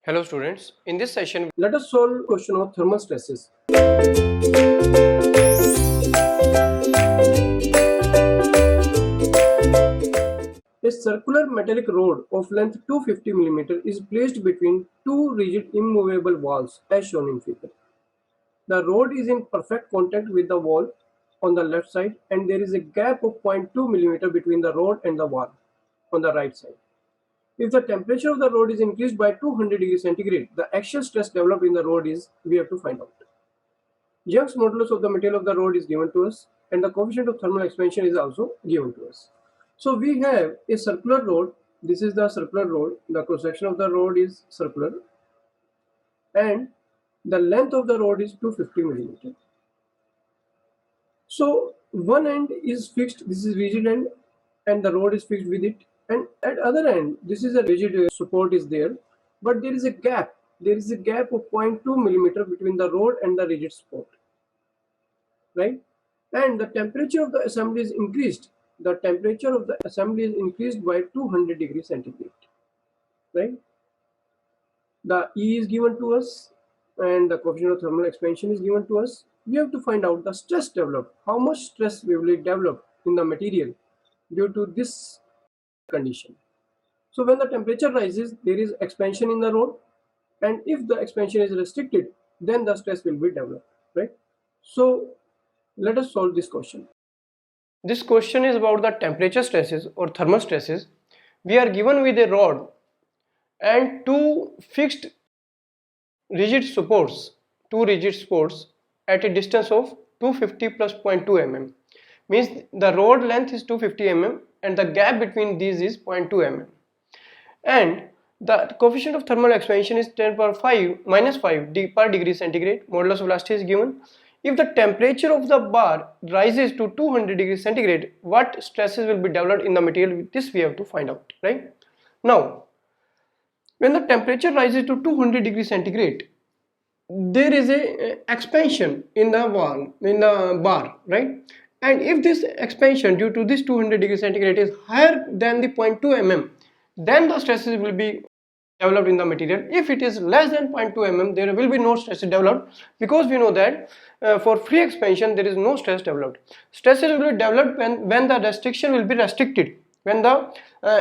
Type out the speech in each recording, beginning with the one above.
Hello students, in this session Let us solve question of thermal stresses. A circular metallic rod of length 250 mm is placed between two rigid immovable walls as shown in figure. The rod is in perfect contact with the wall on the left side and there is a gap of 0.2 mm between the rod and the wall on the right side. If the temperature of the rod is increased by 200 degrees centigrade, the axial stress developed in the rod is we have to find out. Young's modulus of the material of the rod is given to us and the coefficient of thermal expansion is also given to us. So we have a circular rod. This is the circular rod. The cross section of the rod is circular and the length of the rod is 250 mm. So one end is fixed, this is rigid end and the rod is fixed with it, and at other end this is a rigid support is there, but there is a gap. There is a gap of 0.2 mm between the rod and the rigid support, right? And the temperature of the assembly is increased. The temperature of the assembly is increased by 200 degrees centigrade, right? The E is given to us and the coefficient of thermal expansion is given to us. We have to find out the stress developed. How much stress will it develop in the material due to this condition. So when the temperature rises, there is expansion in the rod, and if the expansion is restricted, then the stress will be developed, right? So let us solve this question. This question is about the temperature stresses or thermal stresses. We are given with a rod and two fixed rigid supports, at a distance of 250 plus 0.2 mm. Means the rod length is 250 mm and the gap between these is 0.2 mm. And the coefficient of thermal expansion is 10 power 5 minus 5 per degree centigrade. Modulus of velocity is given. If the temperature of the bar rises to 200 degrees centigrade, what stresses will be developed in the material? This we have to find out, right? Now, when the temperature rises to 200 degrees centigrade, there is a expansion in the wall, in the bar, right? And if this expansion due to this 200 degrees centigrade is higher than the 0.2 mm, then the stresses will be developed in the material. If it is less than 0.2 mm, there will be no stress developed, because we know that for free expansion there is no stress developed. Stresses will be developed when the restriction will be restricted, when the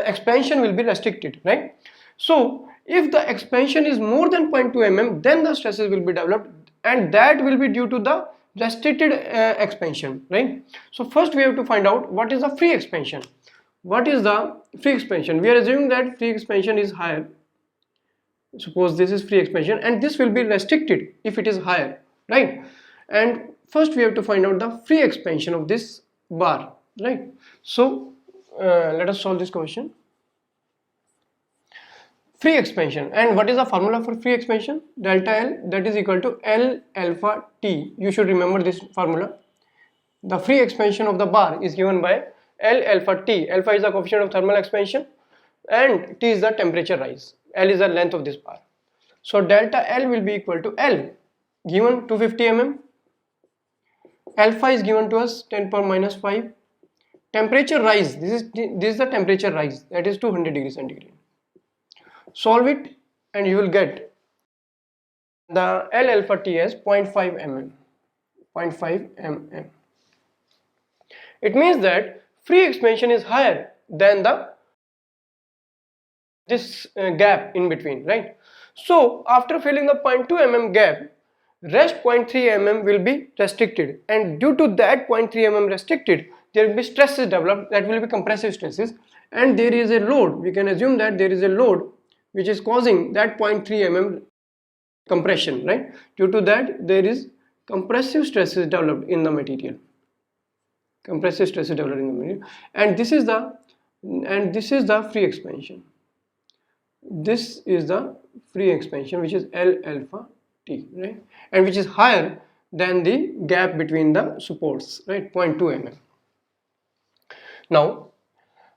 expansion will be restricted, right? So if the expansion is more than 0.2 mm, then the stresses will be developed, and that will be due to the restricted expansion, right? So first we have to find out what is the free expansion. What is the free expansion? We are assuming that free expansion is higher. Suppose this is free expansion and this will be restricted if it is higher, right? And first we have to find out the free expansion of this bar, right? So let us solve this question. Free expansion, and what is the formula for free expansion? Delta L, that is equal to L alpha T. You should remember this formula. The free expansion of the bar is given by L alpha T. Alpha is the coefficient of thermal expansion and T is the temperature rise. L is the length of this bar. So delta L will be equal to L, given 250 mm. Alpha is given to us 10 power minus 5. Temperature rise, this is the temperature rise, that is 200 degrees centigrade. Solve it and you will get the L alpha T as 0.5 mm. 0.5 mm. It means that free expansion is higher than this gap in between, right? So after filling the 0.2 mm gap, rest 0.3 mm will be restricted, and due to that 0.3 mm restricted, there will be stresses developed, that will be compressive stresses, and there is a load. We can assume that there is a load which is causing that 0.3 mm compression, right? Due to that there is compressive stresses developed in the material. Compressive stresses developed in the material, and this is the free expansion. This is the free expansion, which is L alpha T, right? And which is higher than the gap between the supports, right? 0.2 mm. Now,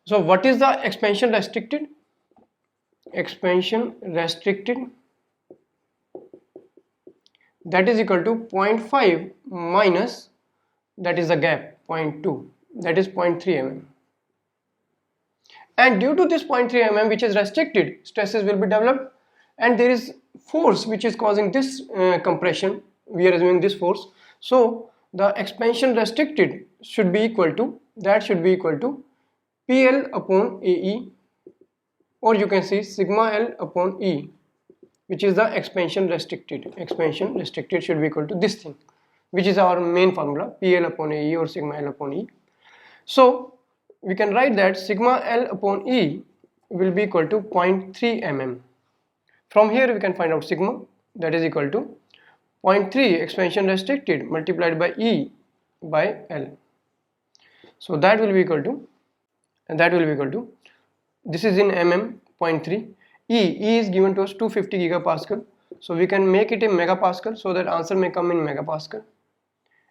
so what is the expansion restricted? Expansion restricted, that is equal to 0.5 minus, that is the gap, 0.2, that is 0.3 mm. And due to this 0.3 mm which is restricted, stresses will be developed, and there is force which is causing this compression. We are assuming this force, so the expansion restricted should be equal to, that should be equal to PL upon AE, or you can see sigma L upon E, which is the expansion restricted. Expansion restricted should be equal to this thing, which is our main formula, PL upon AE or sigma L upon E. So we can write that sigma L upon E will be equal to 0.3 mm. From here we can find out sigma, that is equal to 0.3 expansion restricted multiplied by E by L. So that will be equal to, and that will be equal to, this is in mm, 0.3. E is given to us 250 gigapascal, so we can make it in megapascal so that answer may come in megapascal.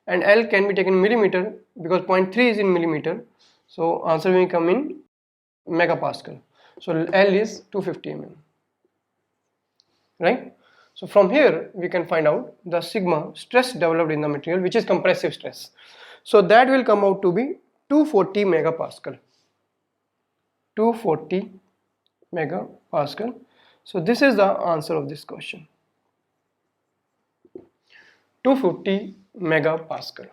And L can be taken in millimeter because 0.3 is in millimeter, so answer may come in megapascal. So L is 250 mm, right? So from here we can find out the sigma stress developed in the material, which is compressive stress. So that will come out to be 240 megapascal. 240 megapascal. So this is the answer of this question, 250 megapascal.